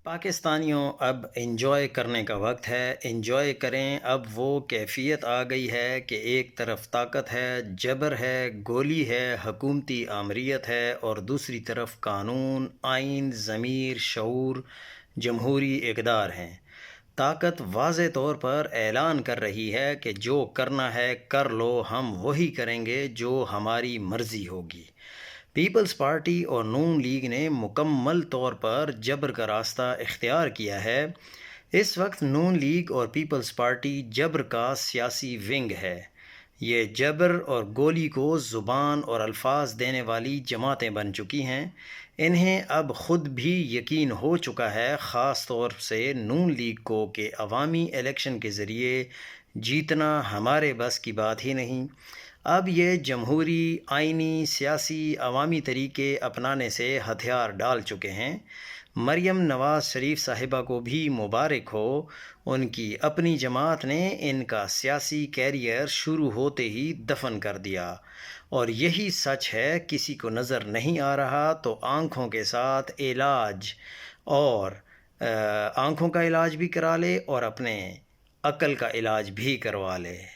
پاکستانیوں اب انجوائے کرنے کا وقت ہے، انجوائے کریں۔ اب وہ کیفیت آ گئی ہے کہ ایک طرف طاقت ہے، جبر ہے، گولی ہے، حکومتی آمریت ہے، اور دوسری طرف قانون، آئین، ضمیر، شعور، جمہوری اقدار ہیں۔ طاقت واضح طور پر اعلان کر رہی ہے کہ جو کرنا ہے کر لو، ہم وہی کریں گے جو ہماری مرضی ہوگی۔ پیپلز پارٹی اور نون لیگ نے مکمل طور پر جبر کا راستہ اختیار کیا ہے۔ اس وقت نون لیگ اور پیپلز پارٹی جبر کا سیاسی ونگ ہے۔ یہ جبر اور گولی کو زبان اور الفاظ دینے والی جماعتیں بن چکی ہیں۔ انہیں اب خود بھی یقین ہو چکا ہے، خاص طور سے نون لیگ کو، کہ عوامی الیکشن کے ذریعے جیتنا ہمارے بس کی بات ہی نہیں۔ اب یہ جمہوری، آئینی، سیاسی، عوامی طریقے اپنانے سے ہتھیار ڈال چکے ہیں۔ مریم نواز شریف صاحبہ کو بھی مبارک ہو، ان کی اپنی جماعت نے ان کا سیاسی کیریئر شروع ہوتے ہی دفن کر دیا۔ اور یہی سچ ہے، کسی کو نظر نہیں آ رہا تو آنکھوں کے ساتھ علاج، اور آنکھوں کا علاج بھی کرا لے اور اپنے عقل کا علاج بھی کروا لے۔